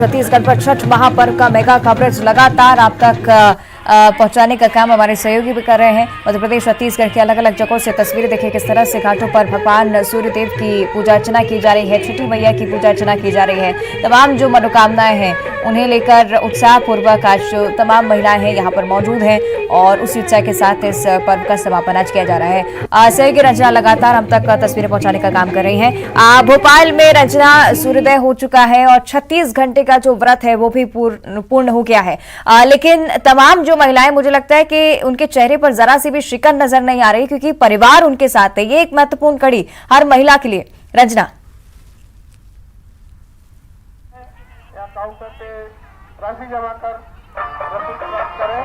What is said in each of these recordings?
छत्तीसगढ़ पर छठ महापर्व का मेगा कवरेज लगातार आप तक पहुंचाने का काम हमारे सहयोगी भी कर रहे हैं। मध्य प्रदेश छत्तीसगढ़ के अलग अलग जगहों से तस्वीरें देखिए किस तरह से घाटों पर भगवान सूर्यदेव की पूजा अर्चना की जा रही है, छठी मैया की पूजा अर्चना की जा रही है। तमाम जो मनोकामनाएं हैं उन्हें लेकर उत्साहपूर्वक आज जो तमाम महिलाएं हैं यहाँ पर मौजूद हैं और उसी उत्साह के साथ इस पर्व का समापन आज किया जा रहा है। सहयोगी रंजना लगातार हम तक तस्वीरें पहुंचाने का काम कर रही हैं। भोपाल में रंजना सूर्योदय हो चुका है और 36 घंटे का जो व्रत है वो भी पूर्ण हो गया है, लेकिन तमाम जो महिलाएं, मुझे लगता है कि उनके चेहरे पर जरा सी भी शिकन नजर नहीं आ रही, क्योंकि परिवार उनके साथ है। ये एक महत्वपूर्ण कड़ी हर महिला के लिए। रंजना, काउंटर पे राशि जमा कर रसीद प्राप्त करें।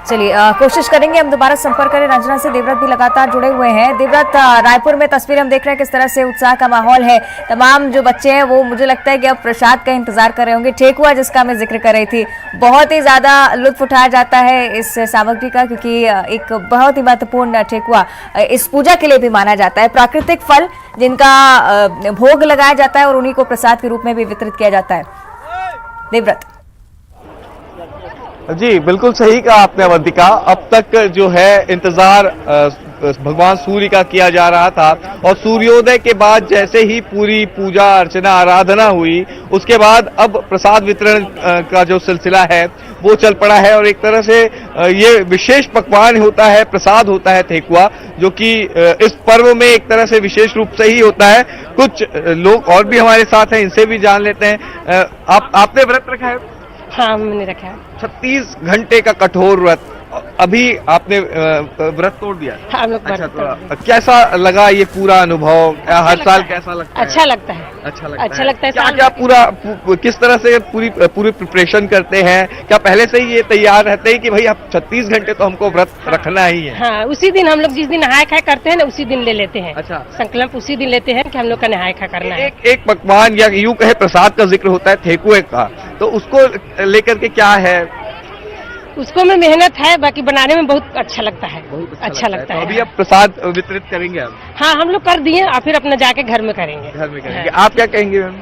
चलिए कोशिश करेंगे हम दोबारा संपर्क करें रंजना से। देवव्रत भी लगातार जुड़े हुए हैं। देवव्रत, रायपुर में तस्वीर हम देख रहे हैं किस तरह से उत्साह का माहौल है। तमाम जो बच्चे हैं वो मुझे लगता है कि अब प्रसाद का इंतजार कर रहे होंगे। ठेकुआ जिसका मैं जिक्र कर रही थी, बहुत ही ज्यादा लुत्फ उठाया जाता है इस सामग्री का, क्योंकि एक बहुत ही महत्वपूर्ण ठेकुआ इस पूजा के लिए भी माना जाता है। प्राकृतिक फल जिनका भोग लगाया जाता है और उन्हीं को प्रसाद के रूप में भी वितरित किया जाता है। देवव्रत जी, बिल्कुल सही कहा आपने अवंतिका। अब तक जो है इंतजार भगवान सूर्य का किया जा रहा था और सूर्योदय के बाद जैसे ही पूरी पूजा अर्चना आराधना हुई, उसके बाद अब प्रसाद वितरण का जो सिलसिला है वो चल पड़ा है। और एक तरह से ये विशेष पकवान होता है, प्रसाद होता है ठेकुआ, जो कि इस पर्व में एक तरह से विशेष रूप से ही होता है। कुछ लोग और भी हमारे साथ हैं, इनसे भी जान लेते हैं। आपने व्रत रखा है? हाँ, मैंने रखा है। 36 घंटे का कठोर व्रत, अभी आपने व्रत तोड़ दिया? हाँ, हम लोग अच्छा, तो कैसा लगा ये पूरा अनुभव? हर साल कैसा लगता है? अच्छा लगता है। अच्छा लगता है। क्या क्या पूरा किस तरह से पूरी प्रिपरेशन करते हैं? क्या पहले से ही ये तैयार रहते हैं कि भाई अब 36 घंटे तो हमको व्रत रखना ही है? हाँ, उसी दिन हम लोग जिस दिन नहाय खाए करते हैं ना, उसी दिन ले लेते हैं। अच्छा, संकल्प उसी दिन लेते हैं कि हम लोग का नहाय खा करना है। एक पकवान या यूं कहे प्रसाद का जिक्र होता है ठेकुए का, तो उसको लेकर के क्या है? उसको में मेहनत है, बाकी बनाने में बहुत अच्छा लगता है। अच्छा लगता है। अभी आप प्रसाद वितरित करेंगे आप? हाँ, हम लोग कर दिए और फिर अपना जाके घर में करेंगे। घर में करेंगे। आप क्या कहेंगे मैम?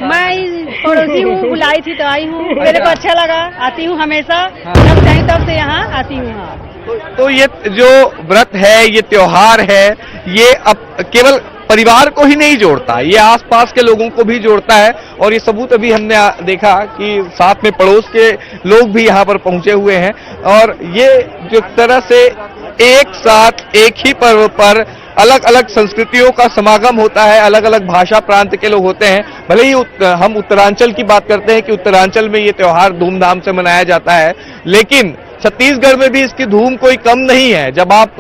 मैं पड़ोसी हूँ, बुलाई थी तो आई हूँ। मेरे को अच्छा लगा, आती हूँ हमेशा। जब चाहे तब से यहाँ आती हूँ। तो ये जो व्रत है, ये त्योहार है, ये अब केवल परिवार को ही नहीं जोड़ता, ये आसपास के लोगों को भी जोड़ता है। और ये सबूत अभी हमने देखा कि साथ में पड़ोस के लोग भी यहाँ पर पहुंचे हुए हैं। और ये जो तरह से एक साथ एक ही पर्व पर अलग अलग संस्कृतियों का समागम होता है, अलग अलग भाषा प्रांत के लोग होते हैं। भले ही हम उत्तरांचल की बात करते हैं कि उत्तरांचल में ये त्योहार धूमधाम से मनाया जाता है, लेकिन छत्तीसगढ़ में भी इसकी धूम कोई कम नहीं है। जब आप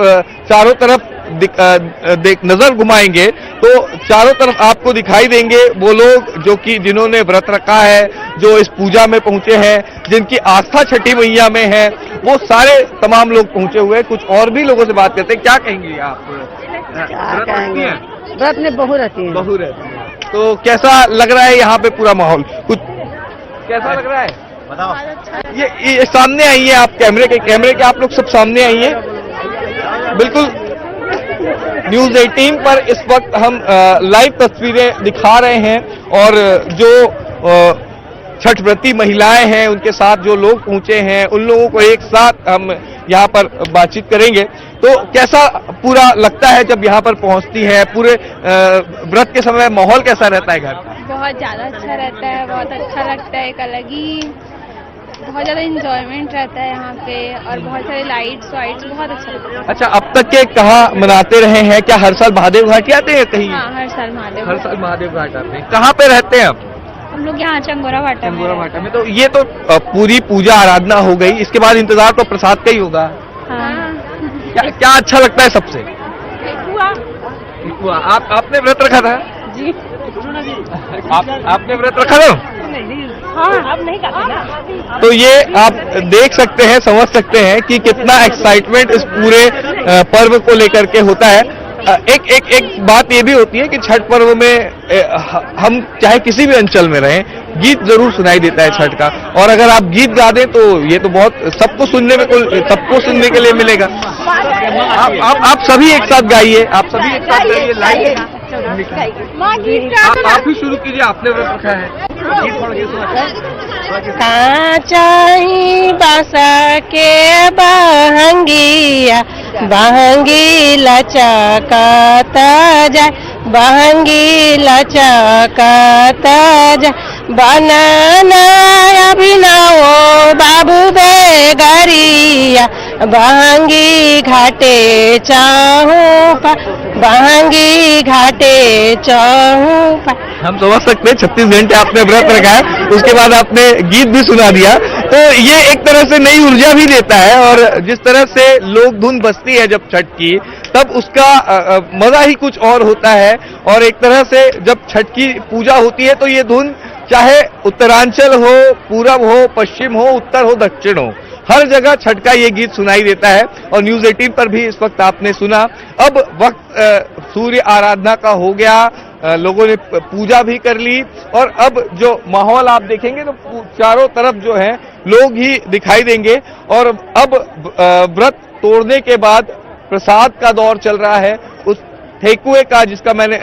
चारों तरफ नजर घुमाएंगे तो चारों तरफ आपको दिखाई देंगे वो लोग जो कि जिन्होंने व्रत रखा है, जो इस पूजा में पहुंचे हैं, जिनकी आस्था छठी मैया में है, वो सारे तमाम लोग पहुंचे हुए हैं। कुछ और भी लोगों से बात करते हैं। क्या कहेंगे आप? व्रत में बहू रहती है। बहू रहती है, तो कैसा लग रहा है यहाँ पे पूरा माहौल? कुछ कैसा लग रहा है बताओ? ये सामने आइए आप, कैमरे के आप लोग सब सामने आइए। बिल्कुल, न्यूज 18 पर इस वक्त हम लाइव तस्वीरें दिखा रहे हैं और जो छठ व्रती महिलाएं हैं उनके साथ जो लोग पहुंचे हैं, उन लोगों को एक साथ हम यहाँ पर बातचीत करेंगे। तो कैसा पूरा लगता है जब यहाँ पर पहुंचती है? पूरे व्रत के समय माहौल कैसा रहता है घर का? बहुत ज्यादा अच्छा रहता है, बहुत अच्छा लगता है। एक अलग ही बहुत ज्यादा इंजॉयमेंट रहता है यहाँ पे और बहुत सारे लाइट्स वाइट्स, बहुत अच्छा लगता है। अच्छा, अब तक के कहाँ मनाते रहे हैं? क्या हर साल महादेव घाट ही आते हैं कहीं? हाँ, हर साल महादेव घाट आते हैं। कहाँ पे रहते हैं आप? हम लोग यहाँ चंगोरा भाटा में। तो ये तो पूरी पूजा आराधना हो गई, इसके बाद इंतजार तो प्रसाद का ही होगा। हाँ। क्या अच्छा लगता है सबसे? आपने व्रत रखा था? जी। आपने व्रत रखा था? हाँ, अब नहीं करते ना। तो ये आप देख सकते हैं, समझ सकते हैं कि कितना एक्साइटमेंट इस पूरे पर्व को लेकर के होता है। एक बात ये भी होती है कि छठ पर्व में हम चाहे किसी भी अंचल में रहें, गीत जरूर सुनाई देता है छठ का। और अगर आप गीत गा दें तो ये तो बहुत सबको सुनने के लिए मिलेगा। आप सभी एक साथ गाइए, आप सभी एक साथ गाइए, लाइए। आप ही शुरू कीजिए, आपने व्रत रखा है। चाही बासा के बहंगिया बहंगी लचकता जाए बहंगी लचकता जाए बनाना अभिनव बाबू बेगरिया बहंगी घाटे चाहूं पा बहंगी घाटे चाहूं पा। हम समझ सकते हैं 36 घंटे आपने व्रत रखा है, उसके बाद आपने गीत भी सुना दिया, तो ये एक तरह से नई ऊर्जा भी देता है। और जिस तरह से लोक धुन बजती है जब छठ की, तब उसका मजा ही कुछ और होता है। और एक तरह से जब छठ की पूजा होती है तो ये धुन चाहे उत्तरांचल हो, पूरब हो, पश्चिम हो, उत्तर हो, दक्षिण हो, हर जगह छठ का ये गीत सुनाई देता है। और न्यूज 18 पर भी इस वक्त आपने सुना। अब वक्त सूर्य आराधना का हो गया, लोगों ने पूजा भी कर ली और अब जो माहौल आप देखेंगे तो चारों तरफ जो है लोग ही दिखाई देंगे। और अब व्रत तोड़ने के बाद प्रसाद का दौर चल रहा है, उस ठेकुए का जिसका मैंने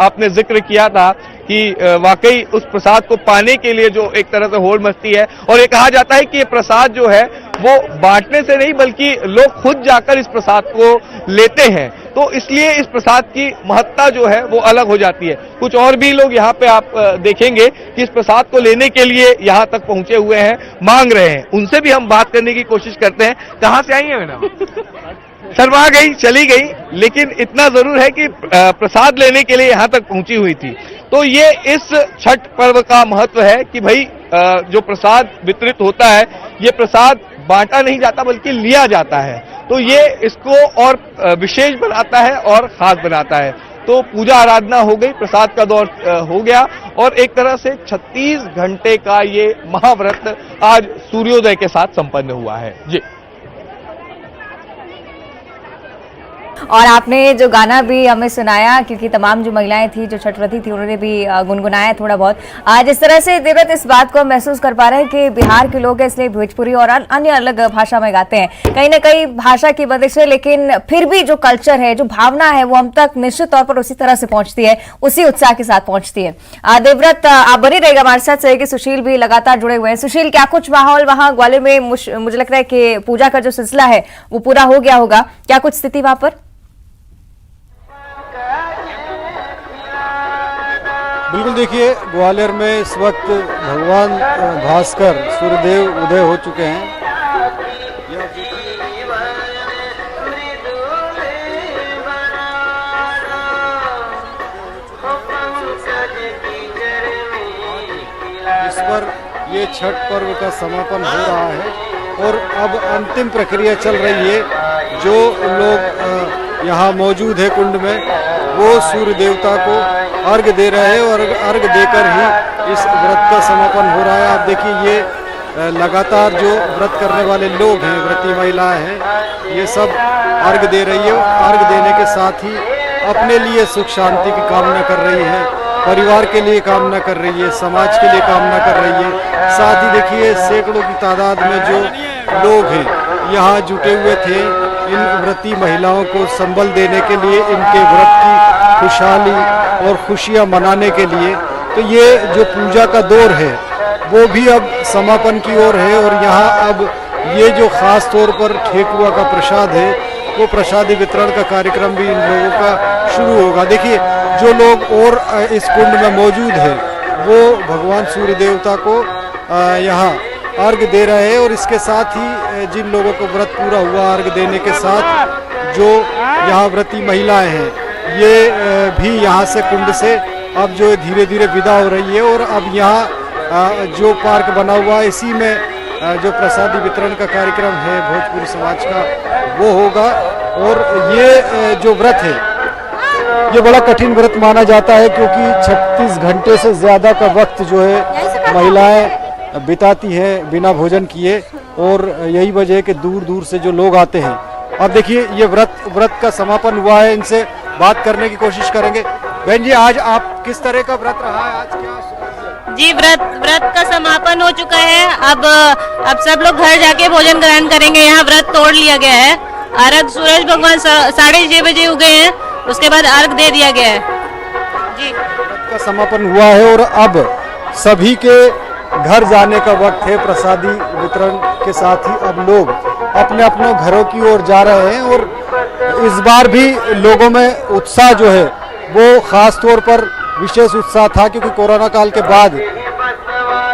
आपने जिक्र किया था कि वाकई उस प्रसाद को पाने के लिए जो एक तरह से होड़ मचती है। और ये कहा जाता है कि ये प्रसाद जो है वो बांटने से नहीं बल्कि लोग खुद जाकर इस प्रसाद को लेते हैं, तो इसलिए इस प्रसाद की महत्ता जो है वो अलग हो जाती है। कुछ और भी लोग यहाँ पे आप देखेंगे कि इस प्रसाद को लेने के लिए यहाँ तक पहुंचे हुए हैं, मांग रहे हैं। उनसे भी हम बात करने की कोशिश करते हैं। कहाँ से आई है मैडम? शर्मा गई, चली गई, लेकिन इतना जरूर है कि प्रसाद लेने के लिए यहाँ तक पहुंची हुई थी। तो ये इस छठ पर्व का महत्व है कि भाई जो प्रसाद वितरित होता है, ये प्रसाद बांटा नहीं जाता बल्कि लिया जाता है, तो ये इसको और विशेष बनाता है और खास बनाता है। तो पूजा आराधना हो गई, प्रसाद का दौर हो गया और एक तरह से 36 घंटे का ये महाव्रत आज सूर्योदय के साथ संपन्न हुआ है। जी। और आपने जो गाना भी हमें सुनाया, क्योंकि तमाम जो महिलाएं थी, जो छठव्रती थी, उन्होंने भी गुनगुनाया थोड़ा बहुत। जिस तरह से देवव्रत इस बात को महसूस कर पा रहे हैं कि बिहार के लोग हैं, इसलिए भोजपुरी और अन्य अलग भाषा में गाते हैं। कहीं ना कहीं भाषा की वजह से, लेकिन फिर भी जो कल्चर है, जो भावना है, वो हम तक निश्चित तौर पर उसी तरह से पहुंचती है, उसी उत्साह के साथ पहुंचती है। देवव्रत, आप बनी रहेगा हमारे साथ। सही कि सुशील भी लगातार जुड़े हुए हैं। सुशील, क्या कुछ माहौल वहां ग्वालियर में? मुझे लगता है कि पूजा का जो सिलसिला है वो पूरा हो गया होगा, क्या कुछ स्थिति वहां पर? बिल्कुल, देखिए ग्वालियर में इस वक्त भगवान भास्कर सूर्यदेव उदय हो चुके हैं। इस पर ये छठ पर्व का समापन हो रहा है और अब अंतिम प्रक्रिया चल रही है। जो लोग यहाँ मौजूद है कुंड में, वो सूर्य देवता को अर्घ दे रहे हैं और अर्घ देकर ही इस व्रत का समापन हो रहा है। आप देखिए, ये लगातार जो व्रत करने वाले लोग हैं, व्रती महिलाएं हैं, ये सब अर्घ दे रही है। अर्घ देने के साथ ही अपने लिए सुख शांति की कामना कर रही है, परिवार के लिए कामना कर रही है, समाज के लिए कामना कर रही है। साथ ही देखिए, सैकड़ों की तादाद में जो लोग हैं यहाँ जुटे हुए थे इन व्रती महिलाओं को संबल देने के लिए, इनके व्रत की खुशहाली और खुशियां मनाने के लिए। तो ये जो पूजा का दौर है वो भी अब समापन की ओर है और यहाँ अब ये जो खास तौर पर ठेकुआ का प्रसाद है, वो प्रसादी वितरण का कार्यक्रम भी इन लोगों का शुरू होगा। देखिए, जो लोग और इस कुंड में मौजूद हैं वो भगवान सूर्य देवता को यहाँ अर्घ दे रहे हैं और इसके साथ ही जिन लोगों को व्रत पूरा हुआ, अर्घ देने के साथ जो यहाँ व्रती महिलाएं हैं, ये भी यहाँ से कुंड से अब जो धीरे धीरे विदा हो रही है। और अब यहाँ जो पार्क बना हुआ है, इसी में जो प्रसादी वितरण का कार्यक्रम है भोजपुरी समाज का, वो होगा। और ये जो व्रत है, ये बड़ा कठिन व्रत माना जाता है, क्योंकि 36 घंटे से ज़्यादा का वक्त जो है महिलाएं बिताती है बिना भोजन किए। और यही वजह है कि दूर दूर से जो लोग आते हैं। अब देखिए, ये व्रत का समापन हुआ है, इनसे बात करने की कोशिश करेंगे। बहन जी, आज आप किस तरह का व्रत रहा है? आज क्या जी व्रत का समापन हो चुका है। अब सब लोग घर जाके भोजन ग्रहण करेंगे। यहाँ व्रत तोड़ लिया गया है। अर्घ सूरज भगवान 6:30 बजे उगे हैं, उसके बाद अर्घ दे दिया गया है। जी व्रत का समापन हुआ है और अब सभी के घर जाने का वक्त है। प्रसादी वितरण के साथ ही अब लोग अपने अपने घरों की ओर जा रहे हैं और इस बार भी लोगों में उत्साह जो है वो खास तौर पर विशेष उत्साह था, क्योंकि कोरोना काल के बाद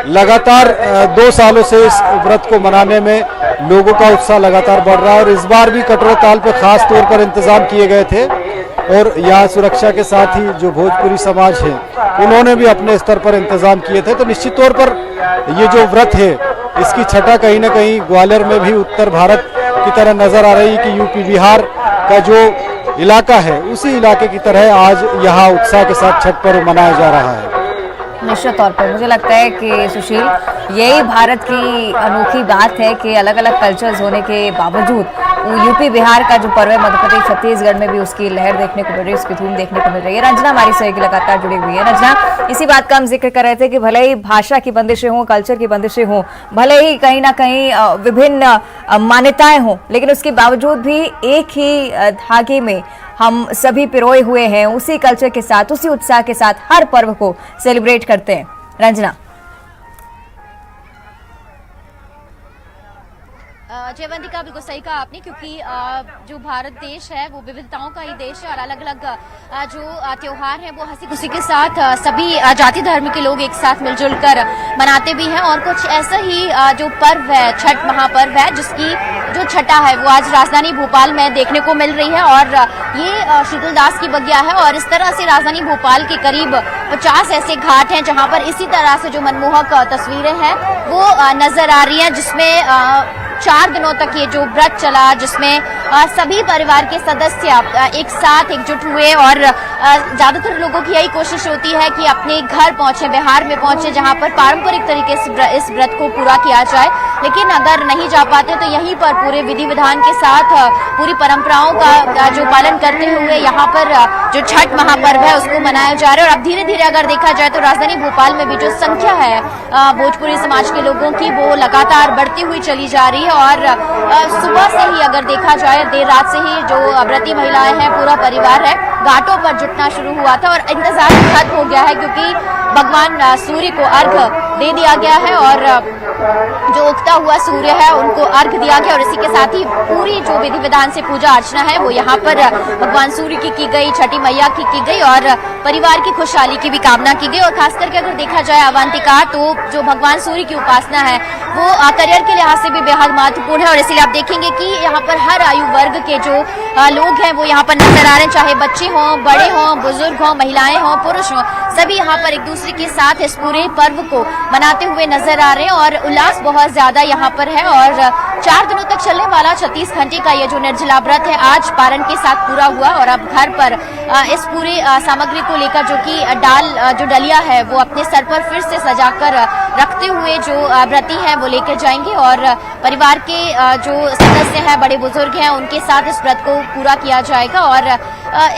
लगातार 2 सालों से इस व्रत को मनाने में लोगों का उत्साह लगातार बढ़ रहा है। और इस बार भी कटरा ताल पे खास तौर पर इंतजाम किए गए थे और यहाँ सुरक्षा के साथ ही जो भोजपुरी समाज है उन्होंने भी अपने स्तर पर इंतजाम किए थे। तो निश्चित तौर पर ये जो व्रत है इसकी छटा कहीं ना कहीं ग्वालियर में भी उत्तर भारत की तरह नजर आ रही है कि यूपी बिहार का जो इलाका है उसी इलाके की तरह आज यहाँ उत्साह के साथ छठ पर्व मनाया जा रहा है। निश्चित तौर पर मुझे लगता है कि सुशील, यही भारत की अनोखी बात है कि अलग अलग कल्चर्स होने के बावजूद यूपी बिहार का जो पर्व है, मध्य प्रदेश छत्तीसगढ़ में भी उसकी लहर देखने को मिल रही है, उसकी धूम देखने को मिल रही है। रंजना हमारी सहयोगी लगातार जुड़ी हुई है। रंजना, इसी बात का हम जिक्र कर रहे थे कि भले ही भाषा की बंदिशें हों, कल्चर की बंदिशें हों, भले ही कहीं ना कहीं विभिन्न मान्यताएं हों, लेकिन उसके बावजूद भी एक ही धागे में हम सभी पिरोए हुए हैं, उसी कल्चर के साथ, उसी उत्साह के साथ हर पर्व को सेलिब्रेट करते हैं। रंजना। जयवंतिका, बिल्कुल सही कहा आपने, क्योंकि जो भारत देश है वो विविधताओं का ही देश है और अलग अलग जो त्योहार हैं वो हंसी खुशी के साथ सभी जाति धर्म के लोग एक साथ मिलजुल कर मनाते भी हैं। और कुछ ऐसा ही जो पर्व है, छठ महापर्व है, जिसकी जो छठा है वो आज राजधानी भोपाल में देखने को मिल रही है। और ये शीतलदास की बगिया है और इस तरह से राजधानी भोपाल के करीब 50 ऐसे घाट हैं जहां पर इसी तरह से जो मनमोहक तस्वीरें हैं वो नजर आ रही हैं, जिसमें 4 दिनों तक ये जो व्रत चला, जिसमें सभी परिवार के सदस्य एक साथ एकजुट हुए। और ज्यादातर लोगों की यही कोशिश होती है कि अपने घर पहुंचे, बिहार में पहुंचे, जहां पर पारंपरिक तरीके से इस व्रत को पूरा किया जाए। लेकिन अगर नहीं जा पाते तो यहीं पर पूरे विधि विधान के साथ पूरी परंपराओं का जो पालन करते हुए यहाँ पर जो छठ महापर्व है उसको मनाया जा रहा है। और अब धीरे धीरे अगर देखा जाए तो राजधानी भोपाल में भी जो संख्या है भोजपुरी समाज के लोगों की, वो लगातार बढ़ती हुई चली जा रही है। और सुबह से ही अगर देखा जाए, देर रात से ही जो व्रती महिलाएं हैं, पूरा परिवार है, घाटों पर जुटना शुरू हुआ था। और इंतजार खत्म हो गया है क्योंकि भगवान सूर्य को अर्घ दे दिया गया है और जो उगता हुआ सूर्य है उनको अर्घ दिया गया। और इसी के साथ ही पूरी जो विधि विधान से पूजा अर्चना है वो यहाँ पर भगवान सूर्य की गई, छठी मैया की गई और परिवार की खुशहाली की भी कामना की गई। और खास करके अगर देखा जाए अवंतिका, तो जो भगवान सूर्य की उपासना है वो करियर के लिहाज से भी बेहद महत्वपूर्ण है। और इसीलिए आप देखेंगे कि यहाँ पर हर आयु वर्ग के जो लोग हैं वो यहाँ पर नजर आ रहे हैं, चाहे बच्चे हों, बड़े हों, बुजुर्ग हों, महिलाएं हों, पुरुष हों, सभी यहाँ पर एक दूसरे के साथ इस पूरे पर्व को मनाते हुए नजर आ रहे हैं। और उल्लास बहुत ज्यादा यहाँ पर है। और 4 दिनों तक चलने वाला 36 घंटे का ये जो निर्जला व्रत है आज पारण के साथ पूरा हुआ। और अब घर पर इस पूरे सामग्री को लेकर जो कि जो डलिया है वो अपने सर पर फिर से सजाकर रखते हुए जो व्रती हैं वो लेकर जाएंगे और परिवार के जो सदस्य हैं, बड़े बुजुर्ग हैं, उनके साथ इस व्रत को पूरा किया जाएगा। और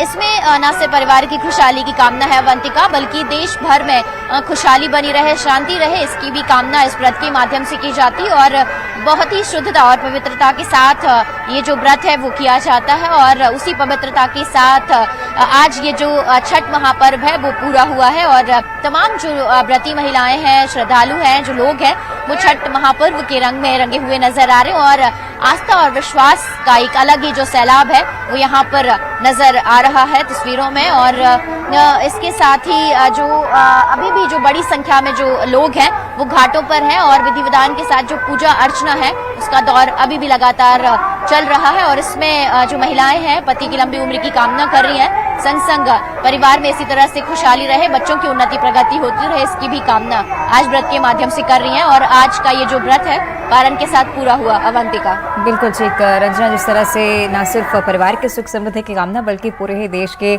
इसमें न सिर्फ परिवार की खुशहाली की कामना है अवंतिका, बल्कि देश भर में खुशहाली बनी रहे, शांति रहे, इसकी भी कामना इस व्रत के माध्यम से की जाती। और बहुत ही शुद्धता और पवित्रता के साथ ये जो व्रत है वो किया जाता है। और उसी पवित्रता के साथ आज ये जो छठ महापर्व है वो पूरा हुआ है। और तमाम जो व्रती महिलाएं हैं, श्रद्धालु हैं, जो लोग हैं, वो छठ महापर्व के रंग में रंगे हुए नजर आ रहे हैं। और आस्था और विश्वास का एक अलग ही जो सैलाब है वो यहाँ पर नजर आ रहा है तस्वीरों में। और इसके साथ ही जो अभी भी जो बड़ी संख्या में जो लोग हैं वो घाटों पर हैं और विधि विधान के साथ जो पूजा अर्चना है उसका दौर अभी भी लगातार चल रहा है। और इसमें जो महिलाएं हैं पति की लंबी उम्र की कामना कर रही हैं, संग संग परिवार में इसी तरह से खुशहाली रहे, बच्चों की उन्नति प्रगति होती रहे, इसकी भी कामना आज व्रत के माध्यम से कर रही हैं। और आज का ये जो व्रत है पारण के साथ पूरा हुआ। अवंतिका। बिल्कुल ठीक रंजना, जिस तरह से न सिर्फ परिवार के सुख समृद्धि की कामना बल्कि पूरे ही देश के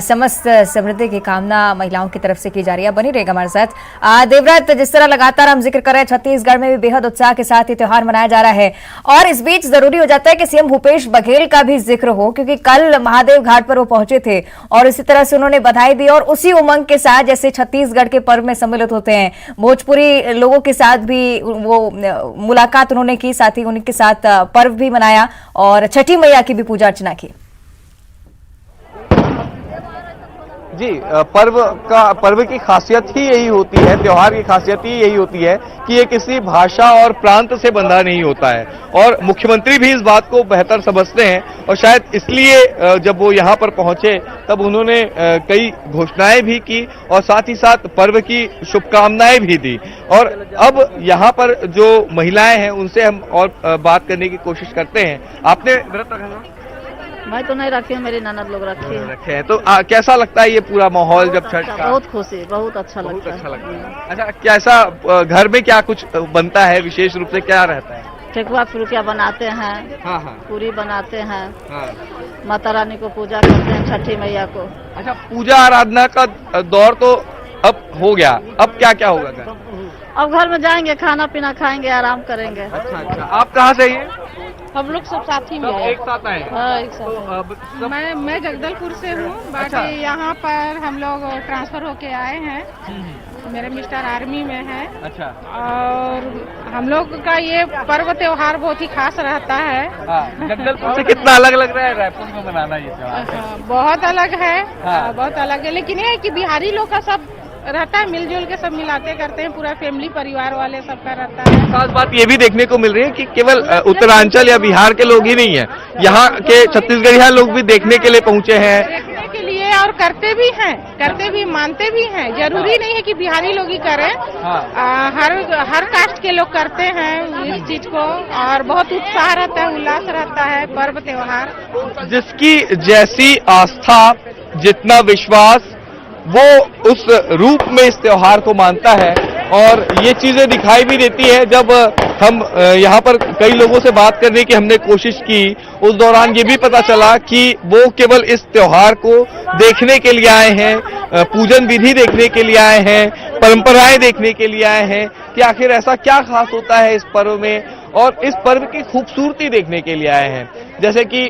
समस्त समृद्धि की कामना महिलाओं की तरफ से की जा रही है। बनी रहेगा हमारे साथ। देवव्रत, जिस तरह लगातार हम जिक्र कर रहे हैं, छत्तीसगढ़ में भी बेहद उत्साह के साथ ये त्योहार मनाया जा रहा है और इस बीच जरूरी हो जाता है कि सीएम भूपेश बघेल का भी जिक्र हो, क्योंकि कल महादेव घाट पर वो पहुंचे थे और इसी तरह से उन्होंने बधाई दी और उसी उमंग के साथ जैसे छत्तीसगढ़ के पर्व में सम्मिलित होते हैं भोजपुरी लोगों के साथ भी वो मुलाकात उन्होंने की, साथ ही उनके साथ पर्व भी मनाया और छठी मैया की भी पूजा अर्चना की। जी, पर्व की खासियत ही यही होती है, त्योहार की खासियत ही यही होती है कि ये किसी भाषा और प्रांत से बंधा नहीं होता है और मुख्यमंत्री भी इस बात को बेहतर समझते हैं और शायद इसलिए जब वो यहाँ पर पहुंचे तब उन्होंने कई घोषणाएं भी की और साथ ही साथ पर्व की शुभकामनाएं भी दी। और अब यहाँ पर जो महिलाएं हैं उनसे हम और बात करने की कोशिश करते हैं। आपने व्रत रखा था? मैं तो नहीं रखी हूँ, मेरी ननद लोग रखे हैं। तो कैसा लगता है ये पूरा माहौल जब छठ का? बहुत खुशी, बहुत अच्छा लगता है। अच्छा, कैसा घर में क्या कुछ बनता है, विशेष रूप से क्या रहता है? ठेकुआ फुलकिया बनाते हैं, हाँ। पूरी बनाते हैं, हाँ। माता रानी को पूजा करते हैं, छठी मैया को। अच्छा, पूजा आराधना का दौर तो अब हो गया, अब क्या क्या होगा घर? अब घर में जाएंगे, खाना पीना खाएंगे, आराम करेंगे। अच्छा, आप कहाँ से हैं? हम लोग सब साथी में एक साथ आए हैं? हाँ, एक साथ। तो अब मैं जगदलपुर से हूँ, बाकी अच्छा। यहाँ पर हम लोग ट्रांसफर होके आए हैं। मेरे मिस्टर आर्मी में हैं। अच्छा। और हम लोग का ये पर्व त्योहार बहुत ही खास रहता है। जगदलपुर से कितना अलग लग रहा है रायपुर में मनाना ये त्योहार? बहुत अलग है। हाँ। बहुत अलग है, लेकिन ये है कि बिहारी लोग का सब रहता है, मिलजुल के सब मिलाते करते हैं, पूरा फैमिली परिवार वाले सबका रहता है। खास बात ये भी देखने को मिल रही है कि केवल उत्तरांचल या बिहार के लोग ही नहीं है, यहाँ के छत्तीसगढ़िया लोग भी देखने के लिए पहुँचे हैं। देखने के लिए और करते भी हैं, करते भी मानते भी हैं। जरूरी नहीं है कि बिहारी लोग ही करें। हाँ। हर कास्ट के लोग करते हैं इस चीज को और बहुत उत्साह रहता है, उल्लास रहता है पर्व त्योहार। जिसकी जैसी आस्था, जितना विश्वास, वो उस रूप में इस त्योहार को मानता है और ये चीजें दिखाई भी देती है। जब हम यहाँ पर कई लोगों से बात करने की हमने कोशिश की, उस दौरान ये भी पता चला कि वो केवल इस त्योहार को देखने के लिए आए हैं, पूजन विधि देखने के लिए आए हैं, परंपराएं देखने के लिए आए हैं कि आखिर ऐसा क्या खास होता है इस पर्व में और इस पर्व की खूबसूरती देखने के लिए आए हैं। जैसे कि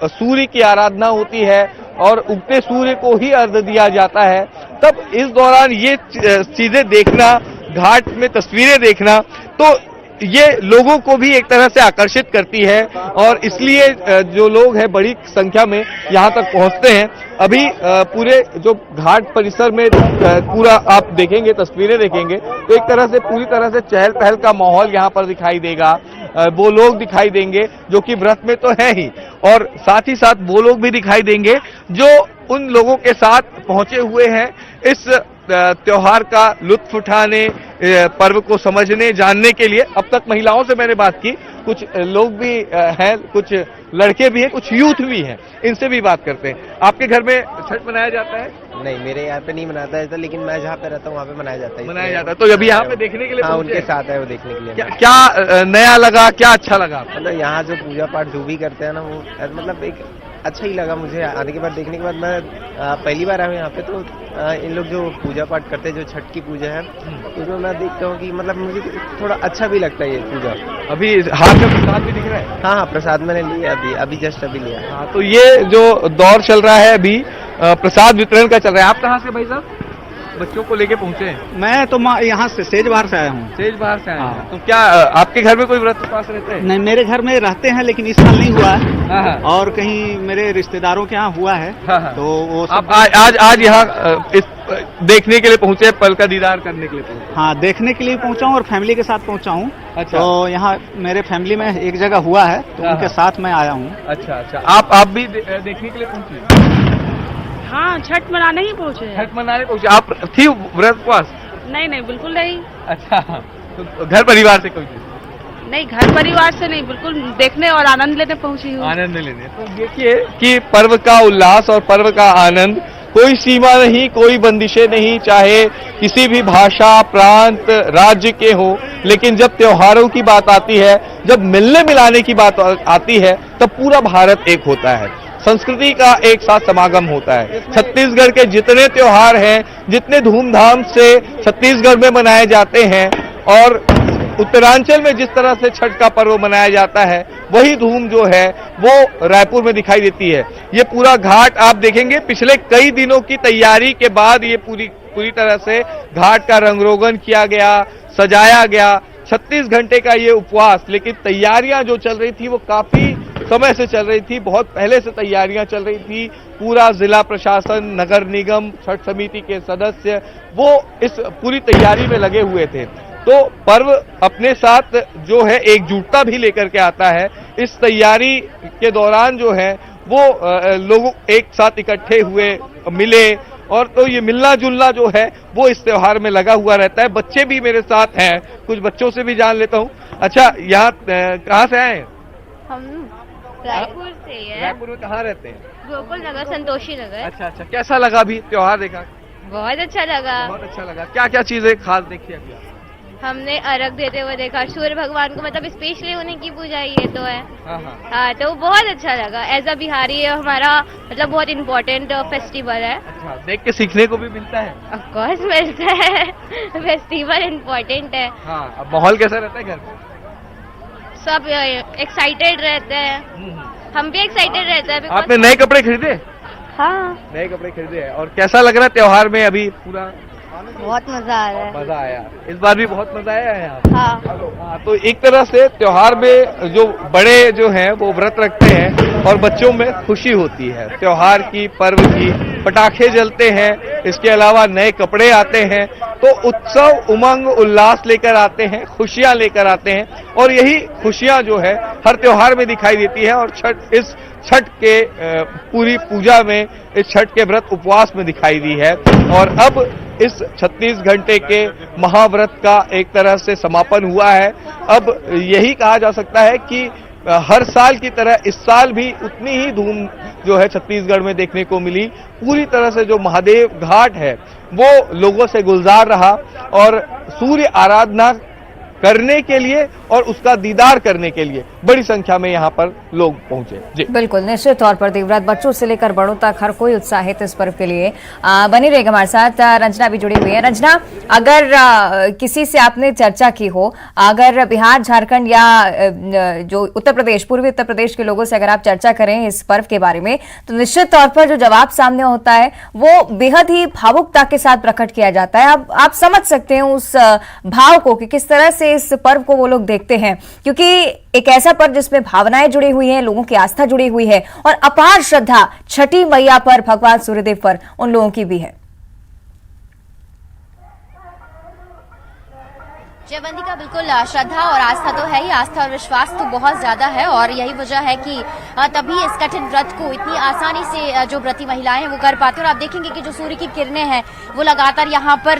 सूर्य की आराधना होती है और उगते सूर्य को ही अर्घ्य दिया जाता है, तब इस दौरान ये चीजें देखना, घाट में तस्वीरें देखना, तो ये लोगों को भी एक तरह से आकर्षित करती है और इसलिए जो लोग हैं बड़ी संख्या में यहाँ तक पहुँचते हैं। अभी पूरे जो घाट परिसर में पूरा आप देखेंगे, तस्वीरें देखेंगे तो एक तरह से पूरी तरह से चहल पहल का माहौल यहाँ पर दिखाई देगा। वो लोग दिखाई देंगे जो कि व्रत में तो है ही और साथ ही साथ वो लोग भी दिखाई देंगे जो उन लोगों के साथ पहुंचे हुए हैं इस त्योहार का लुत्फ उठाने, पर्व को समझने, जानने के लिए। अब तक महिलाओं से मैंने बात की, कुछ लोग भी हैं, कुछ लड़के भी हैं, कुछ यूथ भी हैं, इनसे भी बात करते हैं। आपके घर में छठ मनाया जाता है? नहीं, मेरे यहाँ पे नहीं मनाता है, लेकिन मैं जहाँ पे रहता हूँ वहाँ पे मनाया जाता है। मनाया जाता है, तो अभी यहाँ पे देखने के लिए? हाँ, उनके साथ है वो देखने के लिए। क्या नया लगा, क्या अच्छा लगा? मतलब यहाँ जो पूजा पाठ जो भी करते हैं ना, वो मतलब एक अच्छा ही लगा मुझे आने के बाद। देखने के बाद मैं पहली बार आया हूँ यहाँ पे, तो इन लोग जो पूजा पाठ करते हैं, जो छठ की पूजा है, उसमें मैं देखता हूँ कि मतलब मुझे थोड़ा अच्छा भी लगता है ये पूजा। अभी हाथ में प्रसाद भी दिख रहा है? हाँ, प्रसाद मैंने लिया अभी जस्ट अभी लिया। हाँ, तो ये जो दौर चल रहा है अभी प्रसाद वितरण का चल रहा है। आप कहाँ से भाई साहब बच्चों को लेके पहुँचे हैं? मैं तो यहाँ से सेजबहार से आया हूँ। सेजबहार से आया हूँ। तो क्या आपके घर में कोई व्रत उपवास रहते हैं? नहीं, मेरे घर में रहते हैं लेकिन इस साल नहीं हुआ है और कहीं मेरे रिश्तेदारों के यहाँ हुआ है। तो वो आप आज यहाँ देखने के लिए पहुँचे, पल का दीदार करने के लिए पहुँचे? हाँ, देखने के लिए पहुँचा हूँ और फैमिली के साथ पहुँचा हूँ। अच्छा। तो यहाँ मेरे फैमिली में एक जगह हुआ है तो उनके साथ मैं आया हूँ। अच्छा, आप भी देखने के लिए पहुँचे? हाँ, छठ मनाने ही पहुँचे। छठ मनाने पहुँचे। आप थी व्रत उपवास? नहीं, बिल्कुल नहीं। अच्छा, तो घर परिवार से कोई? नहीं, घर परिवार से नहीं, बिल्कुल देखने और आनंद लेने पहुँची हूँ। आनंद लेने। तो देखिए कि पर्व का उल्लास और पर्व का आनंद, कोई सीमा नहीं, कोई बंदिशें नहीं, चाहे किसी भी भाषा, प्रांत, राज्य के हो, लेकिन जब त्योहारों की बात आती है, जब मिलने मिलाने की बात आती है, तब पूरा भारत एक होता है। संस्कृति का एक साथ समागम होता है। छत्तीसगढ़ के जितने त्योहार हैं, जितने धूमधाम से छत्तीसगढ़ में मनाए जाते हैं और उत्तरांचल में जिस तरह से छठ का पर्व मनाया जाता है, वही धूम जो है वो रायपुर में दिखाई देती है। ये पूरा घाट आप देखेंगे, पिछले कई दिनों की तैयारी के बाद ये पूरी तरह से घाट का रंगरोगन किया गया, सजाया गया। 36 घंटे का ये उपवास, लेकिन तैयारियां जो चल रही थी वो काफी समय से चल रही थी, बहुत पहले से तैयारियां चल रही थी। पूरा जिला प्रशासन, नगर निगम, छठ समिति के सदस्य वो इस पूरी तैयारी में लगे हुए थे। तो पर्व अपने साथ जो है एकजुटता भी लेकर के आता है। इस तैयारी के दौरान जो है वो लोग एक साथ इकट्ठे हुए, मिले, और तो ये मिलना जुलना जो है वो इस त्योहार में लगा हुआ रहता है। बच्चे भी मेरे साथ हैं, कुछ बच्चों से भी जान लेता हूँ। अच्छा, यहाँ कहाँ से आए हैं? हम रायपुर से हैं। रायपुर में कहाँ रहते हैं? गोकुल नगर, संतोषी नगर। अच्छा, कैसा लगा अभी त्योहार देखा? बहुत अच्छा लगा। बहुत अच्छा लगा। क्या क्या चीजें खास देखी अभी आप? हमने अर्घ देते हुए देखा, सूर्य भगवान को, मतलब स्पेशली उन्हीं की पूजा ये तो है। हाँ, तो बहुत अच्छा लगा। एज अ बिहारी हमारा मतलब बहुत इम्पोर्टेंट फेस्टिवल है। अच्छा, देख के सीखने को भी मिलता है? ऑफ कोर्स मिलता है। फेस्टिवल इम्पोर्टेंट है। हाँ, अब माहौल कैसा रहता है घर पे? सब एक्साइटेड रहते हैं, हम भी एक्साइटेड रहते हैं। आपने नए कपड़े खरीदे? हाँ, नए कपड़े खरीदे हैं। और कैसा लग रहा है त्योहार में अभी पूरा? बहुत मजा आ रहा है। मजा आया, इस बार भी बहुत मजा आया है यहाँ। हाँ। तो एक तरह से त्योहार में जो बड़े जो हैं वो व्रत रखते हैं और बच्चों में खुशी होती है त्योहार की, पर्व की। पटाखे जलते हैं, इसके अलावा नए कपड़े आते हैं, तो उत्सव, उमंग, उल्लास लेकर आते हैं, खुशियां लेकर आते हैं। और यही खुशियां जो है हर त्योहार में दिखाई देती है और इस छठ के पूरी पूजा में, इस छठ के व्रत उपवास में दिखाई दी है। और अब इस 36 घंटे के महाव्रत का एक तरह से समापन हुआ है। अब यही कहा जा सकता है कि हर साल की तरह इस साल भी उतनी ही धूम जो है छत्तीसगढ़ में देखने को मिली। पूरी तरह से जो महादेव घाट है वो लोगों से गुलजार रहा और सूर्य आराधना करने के लिए और उसका दीदार करने के लिए बड़ी संख्या में यहाँ पर लोग पहुंचे। जी बिल्कुल, निश्चित तौर पर देवव्रत बच्चों से लेकर बड़ों तक हर कोई उत्साहित इस पर्व के लिए। बनी रहेगा हमारे साथ। रंजना भी जुड़ी हुई है। रंजना, अगर किसी से आपने चर्चा की हो, अगर बिहार, झारखंड या जो उत्तर प्रदेश, पूर्वी उत्तर प्रदेश के लोगों से अगर आप चर्चा करें इस पर्व के बारे में, तो निश्चित तौर पर जो जवाब सामने होता है वो बेहद ही भावुकता के साथ प्रकट किया जाता है। अब आप समझ सकते हैं उस भाव को कि किस तरह से इस पर्व को वो लोग देखते हैं, क्योंकि एक ऐसा पर्व जिसमें भावनाएं जुड़ी हुई हैं, लोगों की आस्था जुड़ी हुई है और अपार श्रद्धा छठी मैया पर, भगवान सूर्यदेव पर उन लोगों की भी है। जयवंतिका, बिल्कुल श्रद्धा और आस्था तो है ही, आस्था और विश्वास तो बहुत ज्यादा है और यही वजह है कि तभी इस कठिन व्रत को इतनी आसानी से जो व्रती महिलाएं हैं वो कर पाती हैं। और आप देखेंगे कि जो सूर्य की किरणें हैं वो लगातार यहाँ पर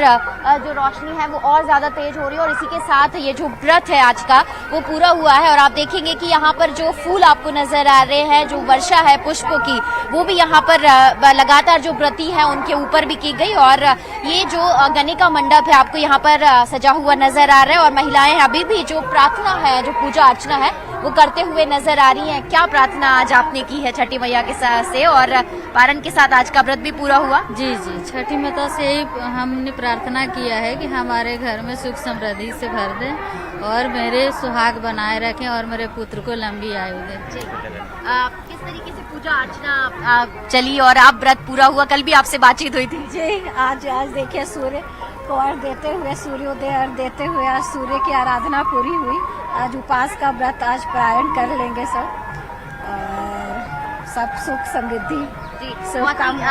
जो रोशनी है वो और ज्यादा तेज हो रही है और इसी के साथ ये जो व्रत है आज का वो पूरा हुआ है। और आप देखेंगे कि यहाँ पर जो फूल आपको नजर आ रहे हैं, जो वर्षा है पुष्पों की, वो भी यहाँ पर लगातार जो व्रती है उनके ऊपर भी की गई। और ये जो गणे का मंडप है आपको यहाँ पर सजा हुआ नजर आ रहा है और महिलाएं अभी भी जो प्रार्थना है, जो पूजा अर्चना है वो करते हुए नजर आ रही हैं। क्या प्रार्थना आज आपने की है छठी मैया के साथ से, और पारण के साथ आज का व्रत भी पूरा हुआ? जी, छठी माता से हमने प्रार्थना किया है कि हमारे घर में सुख समृद्धि से भर दे और मेरे सुहाग बनाए रखें और मेरे पुत्र को लंबी आयु दे। किस तरीके से पूजा अर्चना चली और आप व्रत पूरा हुआ? कल भी आपसे बातचीत हुई थी। जी, आज देखिए सूर्य को अर्घ देते हुए, सूर्योदय अर्घ देते हुए आज सूर्य की आराधना पूरी हुई। आज उपास का व्रत आज पारण कर लेंगे सब और सब सुख समृद्धि।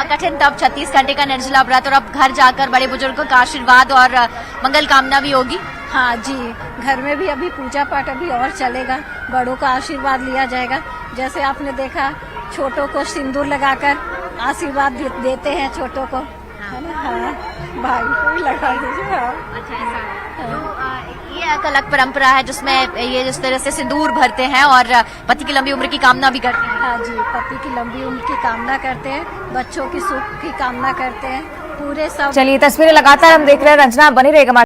कठिन तब 36 घंटे का निर्जला व्रत और अब घर जाकर बड़े बुजुर्गों का आशीर्वाद और मंगल कामना भी होगी। हाँ जी, घर में भी अभी पूजा पाठ अभी और चलेगा, बड़ों का आशीर्वाद लिया जाएगा। जैसे आपने देखा छोटों को सिंदूर लगाकर आशीर्वाद देते हैं छोटों को, है ना? हाँ, भाई को भी लगा दीजिए। हाँ। अच्छा, ऐसा तो ये एक अलग परंपरा है जिसमें ये जिस तरह से सिंदूर भरते हैं और पति की लंबी उम्र की कामना भी करते हैं। हाँ जी, पति की लंबी उम्र की कामना करते हैं, बच्चों की सुख की कामना करते हैं, पूरे सब। चलिए तस्वीरें लगातार हम देख रहे हैं, रंजना बनी रहेगा।